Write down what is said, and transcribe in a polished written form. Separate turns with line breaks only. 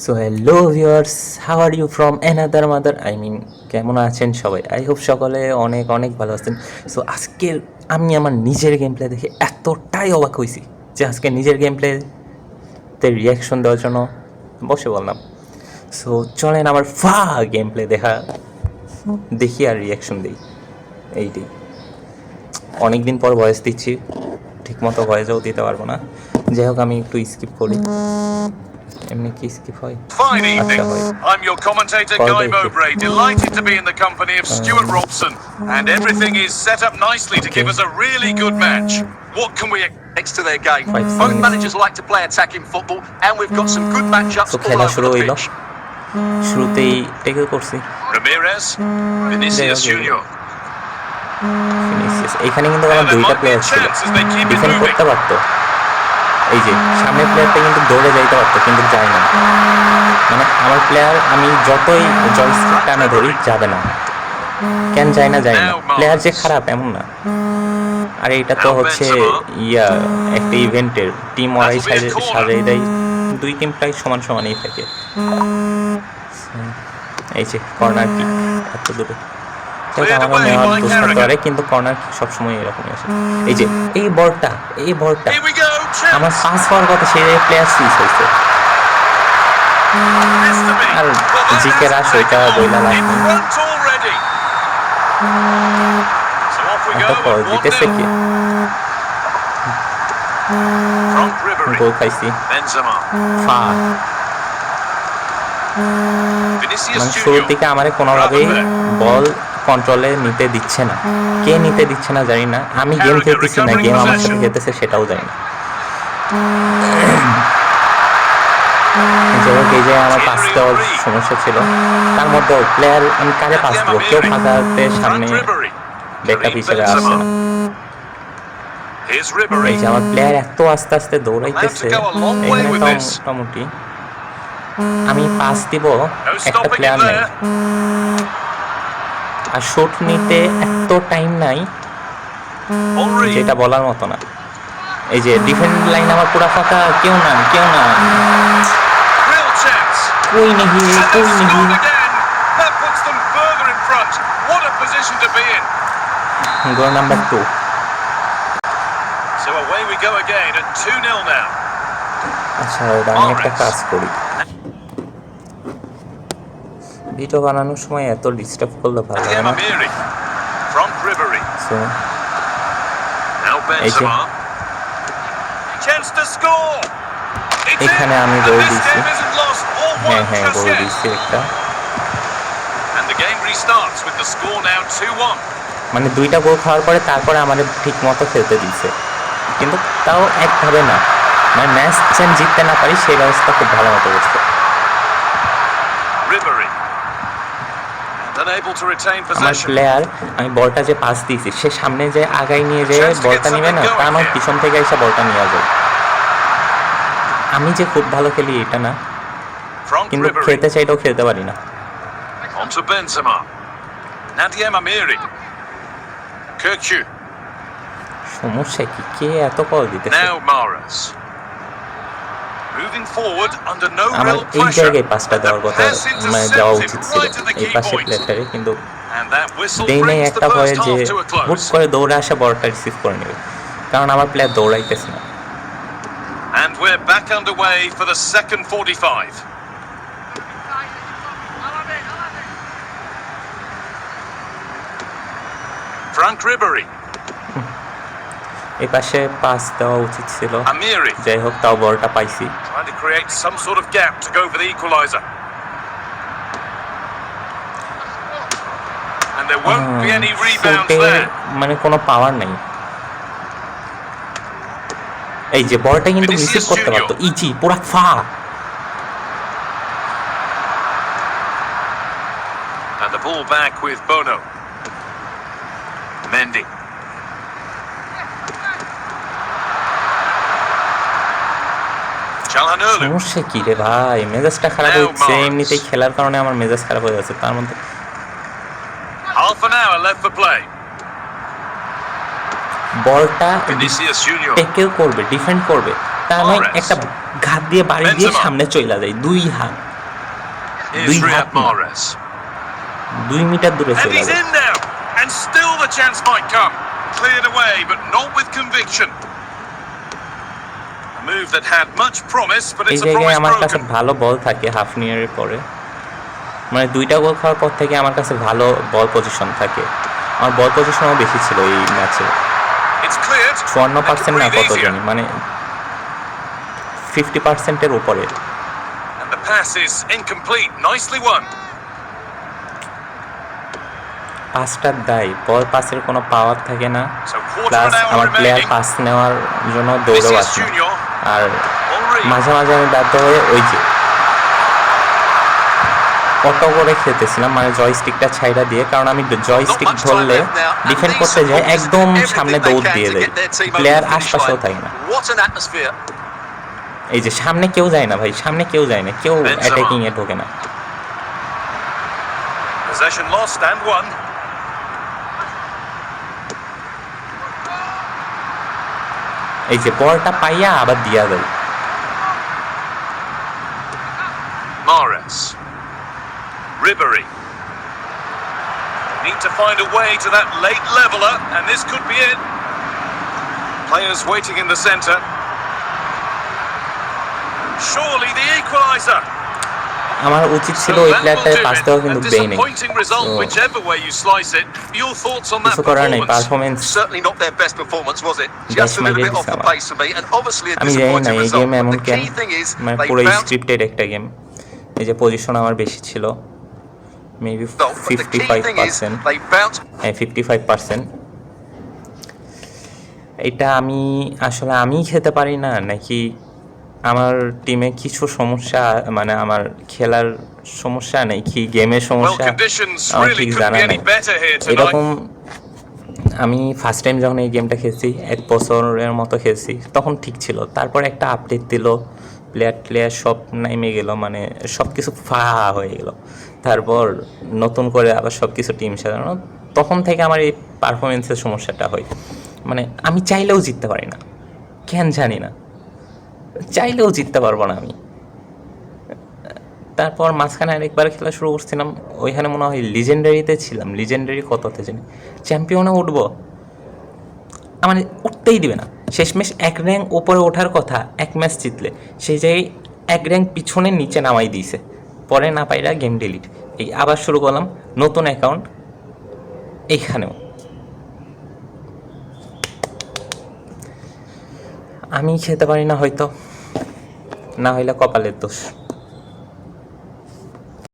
So hello viewers, how are you from another mother, কেমন আছেন সবাই? আই হোপ সকলে অনেক অনেক ভালো আছেন। সো আজকের আমি আমার নিজের গেম প্লে দেখে এতটাই অবাক হয়েছি যে আজকে নিজের গেম প্লেতে রিয়াকশন দেওয়ার জন্য বসে বললাম। সো চলেন আমার গেম প্লে দেখি আর রিয়াকশন দিই। এইটাই, অনেক দিন পর ভয়েস দিচ্ছি, ঠিকমতো ভয়েসও দিতে পারবো না। যাই হোক, আমি একটু স্কিপ করি। এমনি কি স্কিপ হয়?
Fine evening. I'm your commentator Guy Mowbray, delighted to be in the company of Stuart Robson, and everything is set up nicely to give us a really good match. What can we expect to their game? Both managers like to play attacking football, and we've got some good matchups all over the pitch.
শুরুতেই tackle করছি।
Ramirez, Vinicius Junior.
এখানে কিন্তু আমার দুইটা player ছিল, defend করতে পারতো। এই যে সামনের প্লেয়ারটা কিন্তু দৌড়ে যাইতে পারতো, কিন্তু যায় না। মানে আমার প্লেয়ার, আমি যতই জয়স্টিক টানা ধরি যাবে না। কেন যায় না? প্লেয়ার যে খারাপ এমন না। আর এটা তো হচ্ছে একটা ইভেন্টের টিম, ওরাই সাজাই দেয়, দুই টিম প্রায় সমান সমানই থাকে। এই যে কর্নার কিক এত দূরে, আমারও নেওয়ার চেষ্টা করে, কিন্তু কর্নার কিক সবসময় এরকমই আসে। এই যে এই বলটা আমার পাস হওয়ার কথা, সেই প্লেয়ার সুইচ হয়েছে। আর জিকে রাশ ওইটা বইলা লাগবে। এত পর দিতেছে কি গোল খাইছি। মানে শুরুর দিকে আমার কোনোভাবেই বল কন্ট্রোলে নিতে দিচ্ছে না। কে নিতে দিচ্ছে না জানি না। আমি গেম খেলতেছি না, গেম আমার সাথে খেলতেছে সেটাও জানি না। যাই হোক, এই যে আমার পাস দেওয়ার সমস্যা ছিল, তার মধ্যেও প্লেয়ার আমি কারে পাস দেবো, কেউ ফাঁকাতে সামনে ব্যাকআপ হিসেবে আসছে না। এই যে আমার প্লেয়ার এত আস্তে আস্তে দৌড়াইতেছে, এখানে তো মোটামুটি আমি পাস দিব, একটা প্লেয়ার নাই। আর শট নিতে এত টাইম নাই, যেটা বলার মতো না। এই যে ডিফেন্ড লাইন আমার পুরো ফাঁকা, কেউ না কই নেহি। গোল নাম্বার 2। আচ্ছা, আমি একটা কাজ করি, ভিডিও বানানোর সময় এত ডিস্টার্ব করলে ভালো হয় না। এই যে এখানে আমি গোল দিচ্ছি, হ্যাঁ গোল দিচ্ছি একটা। মানে দুইটা গোল খাওয়ার পরে তারপরে আমাদের ঠিক মতো খেলতে দিচ্ছে, কিন্তু তাও একভাবে না। মানে ম্যাচ যেন জিততে না পারি সেই ব্যবস্থা খুব ভালো মতো করছে। আমার প্লেয়ার, আমি বলটা যে পাস দিয়েছি, সে সামনে যে আগাই নিয়ে যে বলটা নিবে না, তা আমার পিছন থেকে এসে বলটা নিয়ে যায়। আমি যে খুব ভালো খেলি এটা না, কিন্তু খেলতে চাইলেও খেলতে পারি না। সমস্যা কি, কে এত কল দিতেছে? আমার এই জায়গায় পাসটা দেওয়ার কথা, মানে দেওয়া উচিত ছিল এই পাশে প্লেয়ারটারে, কিন্তু দেই নাই। একটা ভয়ে যে হুট করে দৌড়ে আসে বলটা রিসিভ করে নেবে, কারণ আমার প্লেয়ার দৌড়াইতেছে না।
And we're back underway for the second 45. Frank Ribery.
এই পাশে পাস দেওয়া উচিত ছিল, যাই হোক তাও বলটা পাইছি।
Trying to create some sort of gap to go for the equalizer. And there won't be any rebounds there.
মানে কোনো পাওয়ার নাই। এই যে বলটা কিন্তু রিসিভ করতে পারতো, ইজি পুরা
And the ball back with Bono. Mendy.
সমস্যা কি রে ভাই, মেজাজটা খারাপ হচ্ছে এমনিতেই, খেলার কারণে আমার মেজাজ খারাপ হয়ে যাচ্ছে। তার মধ্যে বলটা টেকেল করবে, ডিফেন্ড করবে, তার মানে একটা ঘাত দিয়ে বাড়ি দিয়ে সামনে চলে যায়, দুই হাত।
Here's Riyad
না,
Mahrez.
2 মিটার দূরে
And
চলে
he's
গেল।
in now. And still the chance might come. Cleared away, but not with conviction. A move that had much promise, but
এই
it's a
জায়গায়
promise
আমার কাছে
broken.
ভালো বল থাকে হাফ নিয়ারের পরে, মানে 2টা গোল খাওয়ার পর থেকে আমার কাছে ভালো বল পজিশন থাকে। আমার বল পজিশনও বেশি ছিল এই ম্যাচে,
It's cleared.
54% না
They can
কত
breathe easier.
জানি, মানে 50%-এর উপরে।
And the pass is incomplete. Nicely won.
পাসটার দায়, বল পাসের কোনো পাওয়ার থাকে না,
So quarter
plus
of an hour
আমার প্লেয়ার
remaining.
পাস নেওয়ার জন্য দৌড়েও
Vinicius
আসে না।
Junior.
আর
Henry.
মাঝে মাঝে আমি বাধ্য হয়ে ওই যে অটো করে খেলতেছিলাম, মানে জয়স্টিকটা ছাইড়া দিয়ে, কারণ আমি জয়স্টিক
Not much time
ধরলে
left now, and
defend
these
করতে যাই
supporters
একদম
do everything
সামনে
they
দৌড়
can
দিয়ে
to
দেয়,
get their team over
player
the finish
আশপাশেও
line.
থাকে না।
What an atmosphere.
এই যে সামনে কেউ যায় না ভাই, সামনে কেউ যায় না, কেউ
Benzema.
অ্যাটাকিং এ ঢোকে না।
Possession lost and won.
এই যে বলটা পাইয়া আবার দিয়া দেয়।
Mahrez. Ribéry. Need to find a way to that late leveller, and this could be it. Players waiting in the centre. Surely the equaliser.
আমার উচিত ছিল
So
ওই
that will
প্লেয়ারটার
do
pass
it.
দেওয়া,
A
কিন্তু দেই নাই।
disappointing result,
So,
whichever way you slice it. Your thoughts on that
কিছু করার নেই,
performance?
Performance
Certainly not their best performance, was it?
Dash
Just a little
মাইরে
bit off
দিছে
the
আমার।
pace for me, and obviously a
আমি জানি না
disappointing
এই
result.
গেমে এমন
The
কেন,
key thing is
মানে
they
পুরো
bounced.
স্ক্রিপ্টেড একটা গেম। এই যে পজিশন আমার বেশি ছিল, maybe
But the key thing is
55%,
they bounced.
হ্যাঁ 55%। এটা আমি আসলে আমিই খেতে পারি না, নাকি আমার টিমে কিছু সমস্যা, মানে আমার খেলার সমস্যা নাকি গেমের
Well,
সমস্যা,
conditions
আমার
really
ঠিক
couldn't
জানা
be any
নেই।
better here tonight.
এরকম আমি ফার্স্ট টাইম যখন এই গেমটা খেলছি, 1 বছরের মতো খেলছি, তখন ঠিক ছিল। তারপর একটা আপডেট দিল, প্লেয়ার সব নেমে গেল, মানে সব কিছু হয়ে গেল। তারপর নতুন করে আবার সব কিছু টিম সাজানো, তখন থেকে আমার এই পারফরমেন্সের সমস্যাটা হয়। মানে আমি চাইলেও জিততে পারি না, কেন জানি না, চাইলেও জিততে পারবো না আমি। তারপর মাঝখানে আরেকবার খেলা শুরু করছিলাম, ওইখানে মনে হয় লিজেন্ডারিতে ছিলাম, লিজেন্ডারি কততে জানি, চ্যাম্পিয়নে উঠবো, আমার উঠতেই দিবে না। শেষমেশ 1 র্যাঙ্ক ওপরে ওঠার কথা 1 ম্যাচ জিতলে, সেই জায়গায় 1 র্যাঙ্ক পিছনে নিচে নামাই দিয়েছে। পরে না পাইরা গেম ডিলিট, এই আবার শুরু করলাম নতুন অ্যাকাউন্ট। এইখানেও আমি খেতে পারি না হয়তো, না হইলে কপালের দোষ।